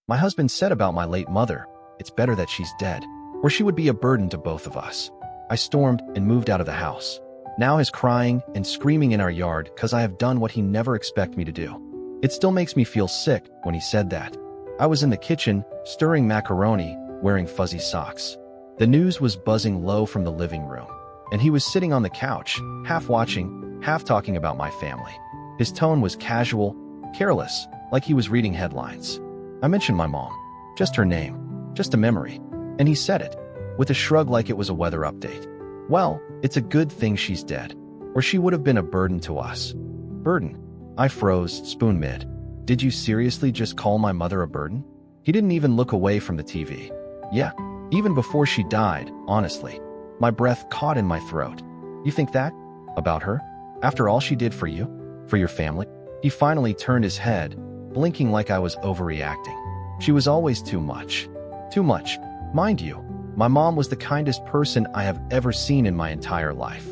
My husband said about my late mother, it's better that she's dead, or she would be a burden to both of us. I stormed and moved out of the house. Now he's crying and screaming in our yard because I have done what he never expected me to do. It still makes me feel sick when he said that. I was in the kitchen, stirring macaroni, wearing fuzzy socks. The news was buzzing low from the living room, and he was sitting on the couch, half watching, half talking about my family. His tone was casual, careless, like he was reading headlines. I mentioned my mom, just her name, just a memory, and he said it, with a shrug like it was a weather update. Well, it's a good thing she's dead, or she would have been a burden to us. Burden? I froze, spoon mid. Did you seriously just call my mother a burden? He didn't even look away from the TV. Yeah, even before she died, honestly. My breath caught in my throat. You think that? About her? After all she did for you? For your family? He finally turned his head, blinking like I was overreacting. She was always too much. Too much. Mind you, my mom was the kindest person I have ever seen in my entire life.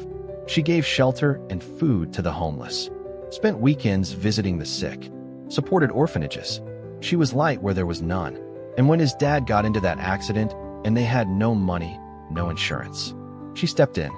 She gave shelter and food to the homeless, spent weekends visiting the sick, supported orphanages. She was light where there was none. And when his dad got into that accident and they had no money, no insurance, she stepped in,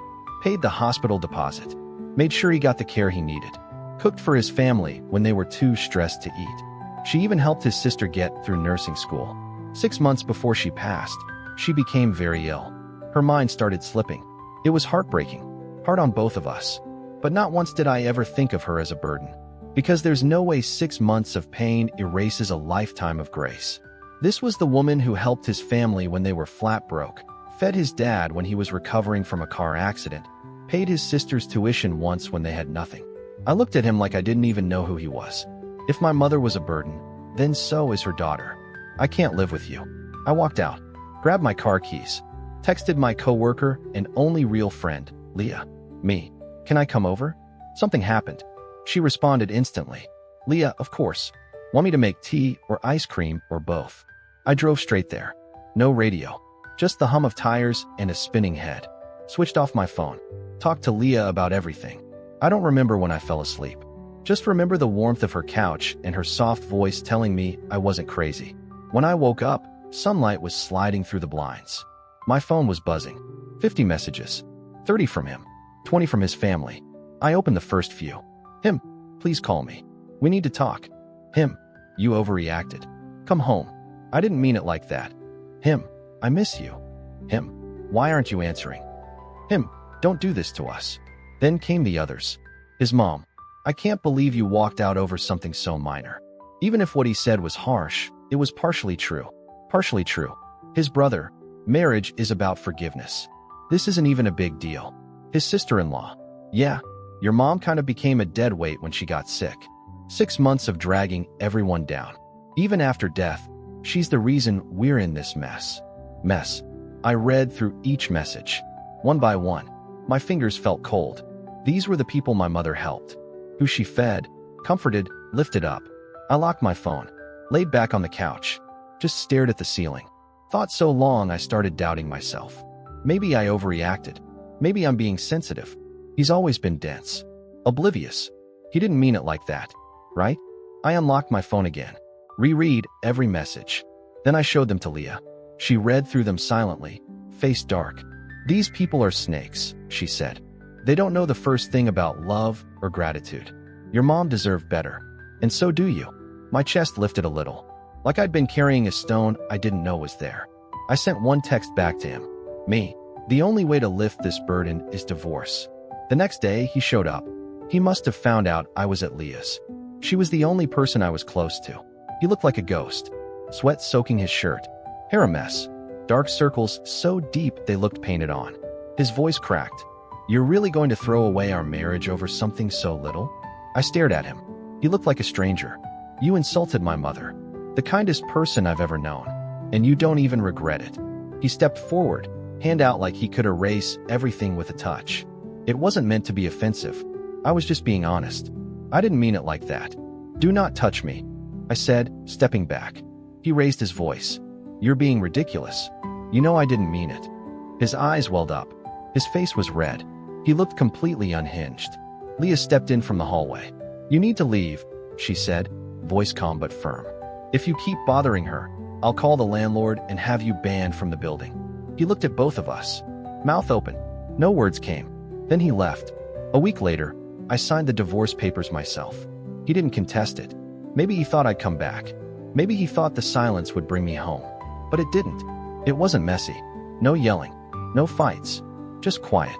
paid the hospital deposit, made sure he got the care he needed, cooked for his family when they were too stressed to eat. She even helped his sister get through nursing school. 6 months before she passed, she became very ill. Her mind started slipping. It was heartbreaking, hard on both of us. But not once did I ever think of her as a burden. Because there's no way 6 months of pain erases a lifetime of grace. This was the woman who helped his family when they were flat broke, fed his dad when he was recovering from a car accident, paid his sister's tuition once when they had nothing. I looked at him like I didn't even know who he was. If my mother was a burden, then so is her daughter. I can't live with you. I walked out, grabbed my car keys, texted my coworker and only real friend, Leah. Me. Can I come over? Something happened. She responded instantly. Leah, of course. Want me to make tea or ice cream or both? I drove straight there. No radio. Just the hum of tires and a spinning head. Switched off my phone. Talked to Leah about everything. I don't remember when I fell asleep. Just remember the warmth of her couch and her soft voice telling me I wasn't crazy. When I woke up, sunlight was sliding through the blinds. My phone was buzzing. 50 messages. 30 from him. 20 from his family. I opened the first few. Him, please call me. We need to talk. Him, you overreacted. Come home. I didn't mean it like that. Him, I miss you. Him, why aren't you answering? Him, don't do this to us. Then came the others. His mom, I can't believe you walked out over something so minor. Even if what he said was harsh, it was partially true. Partially true. His brother, marriage is about forgiveness. This isn't even a big deal. His sister-in-law, yeah, your mom kind of became a dead weight when she got sick. 6 months of dragging everyone down. Even after death, she's the reason we're in this mess. I read through each message. One by one. My fingers felt cold. These were the people my mother helped. Who she fed, comforted, lifted up. I locked my phone. Laid back on the couch. Just stared at the ceiling. Thought so long I started doubting myself. Maybe I overreacted. Maybe I'm being sensitive. He's always been dense. Oblivious. He didn't mean it like that. Right? I unlocked my phone again. Reread every message. Then I showed them to Leah. She read through them silently, face dark. These people are snakes, she said. They don't know the first thing about love or gratitude. Your mom deserved better. And so do you. My chest lifted a little. Like I'd been carrying a stone I didn't know was there. I sent one text back to him. Me. The only way to lift this burden is divorce. The next day, he showed up. He must have found out I was at Leah's. She was the only person I was close to. He looked like a ghost. Sweat soaking his shirt. Hair a mess. Dark circles so deep they looked painted on. His voice cracked. You're really going to throw away our marriage over something so little? I stared at him. He looked like a stranger. You insulted my mother. The kindest person I've ever known. And you don't even regret it. He stepped forward, hand out like he could erase everything with a touch. It wasn't meant to be offensive. I was just being honest. I didn't mean it like that. Do not touch me, I said, stepping back. He raised his voice. You're being ridiculous. You know I didn't mean it. His eyes welled up. His face was red. He looked completely unhinged. Leah stepped in from the hallway. You need to leave, she said, voice calm but firm. If you keep bothering her, I'll call the landlord and have you banned from the building." He looked at both of us, mouth open. No words came. Then he left. A week later, I signed the divorce papers myself. He didn't contest it. Maybe he thought I'd come back. Maybe he thought the silence would bring me home. But it didn't. It wasn't messy. No yelling. No fights. Just quiet.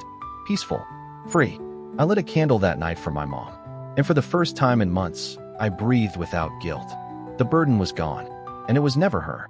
Peaceful. Free. I lit a candle that night for my mom. And for the first time in months, I breathed without guilt. The burden was gone. And it was never her.